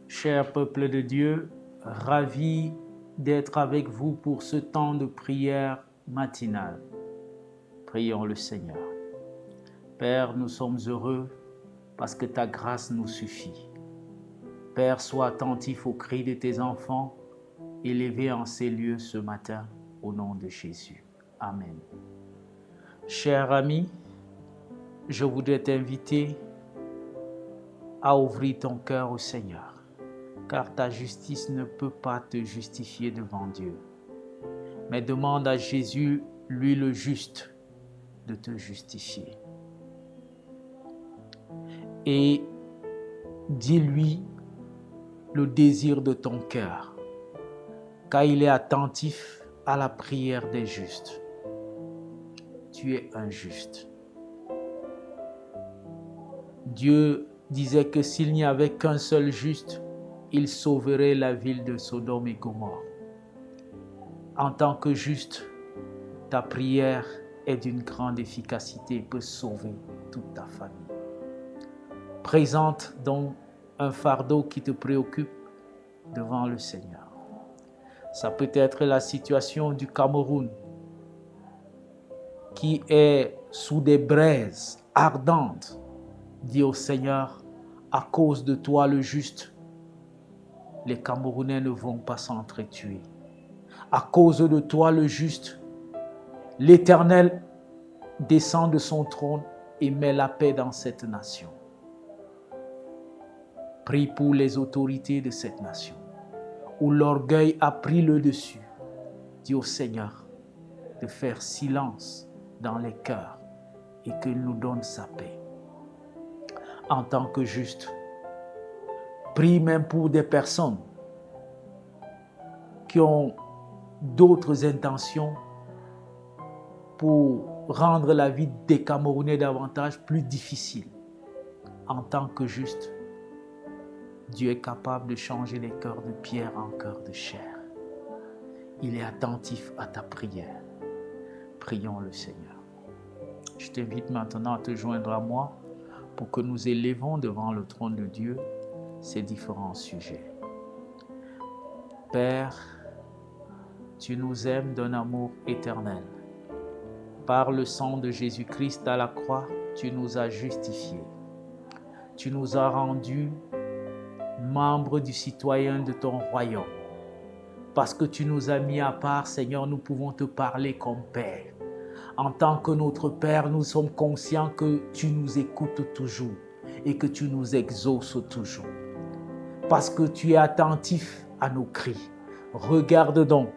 Cher peuple de Dieu, ravi d'être avec vous pour ce temps de prière matinale. Prions le Seigneur. Père, nous sommes heureux parce que ta grâce nous suffit. Père, sois attentif aux cris de tes enfants, élevés en ces lieux ce matin, au nom de Jésus. Amen. Chers amis, je voudrais t'inviter à ouvrir ton cœur au Seigneur, car ta justice ne peut pas te justifier devant Dieu. Mais demande à Jésus, lui le juste, de te justifier. Et dis-lui le désir de ton cœur, car il est attentif à la prière des justes. Tu es un juste. Dieu disait que s'il n'y avait qu'un seul juste, il sauverait la ville de Sodome et Gomorrhe. En tant que juste, ta prière est d'une grande efficacité et peut sauver toute ta famille. Présente donc un fardeau qui te préoccupe devant le Seigneur. Ça peut être la situation du Cameroun qui est sous des braises ardentes. Dis au Seigneur, à cause de toi le juste, les Camerounais ne vont pas s'entretuer. À cause de toi le juste, l'Éternel descend de son trône et met la paix dans cette nation. Prie pour les autorités de cette nation, où l'orgueil a pris le dessus. Dis au Seigneur de faire silence dans les cœurs et qu'il nous donne sa paix. En tant que juste, prie même pour des personnes qui ont d'autres intentions pour rendre la vie des Camerounais davantage plus difficile. En tant que juste, Dieu est capable de changer les cœurs de pierre en cœurs de chair. Il est attentif à ta prière. Prions le Seigneur. Je t'invite maintenant à te joindre à moi pour que nous élevons devant le trône de Dieu ces différents sujets. Père, tu nous aimes d'un amour éternel. Par le sang de Jésus-Christ à la croix, tu nous as justifiés. Tu nous as rendus membres du citoyen de ton royaume. Parce que tu nous as mis à part, Seigneur, nous pouvons te parler comme Père. En tant que notre Père, nous sommes conscients que tu nous écoutes toujours et que tu nous exauces toujours. Parce que tu es attentif à nos cris. Regarde donc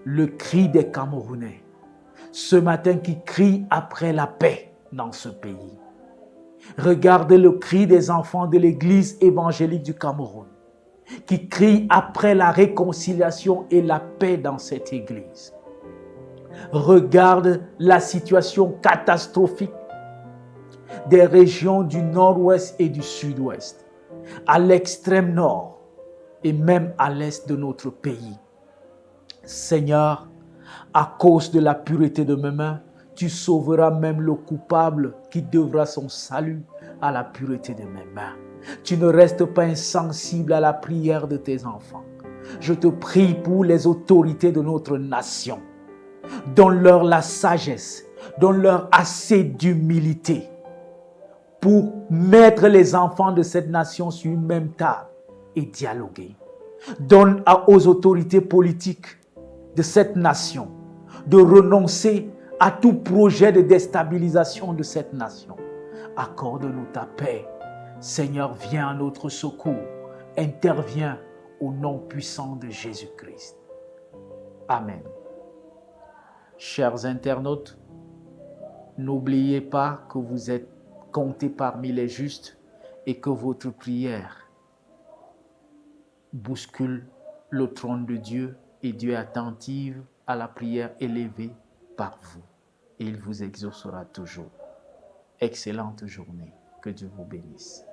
le cri des Camerounais. Ce matin qui crie après la paix dans ce pays. Regarde le cri des enfants de l'église évangélique du Cameroun qui crient après la réconciliation et la paix dans cette église. Regarde la situation catastrophique des régions du nord-ouest et du sud-ouest, à l'extrême nord et même à l'est de notre pays. Seigneur, à cause de la pureté de mes mains, tu sauveras même le coupable qui devra son salut à la pureté de mes mains. Tu ne restes pas insensible à la prière de tes enfants. Je te prie pour les autorités de notre nation. Donne-leur la sagesse, donne-leur assez d'humilité pour mettre les enfants de cette nation sur une même table et dialoguer. Donne aux autorités politiques de cette nation de renoncer à tout projet de déstabilisation de cette nation. Accorde-nous ta paix. Seigneur, viens à notre secours. Interviens au nom puissant de Jésus-Christ. Amen. Chers internautes, n'oubliez pas que vous êtes comptés parmi les justes et que votre prière bouscule le trône de Dieu et Dieu est attentif à la prière élevée par vous. Et il vous exaucera toujours. Excellente journée. Que Dieu vous bénisse.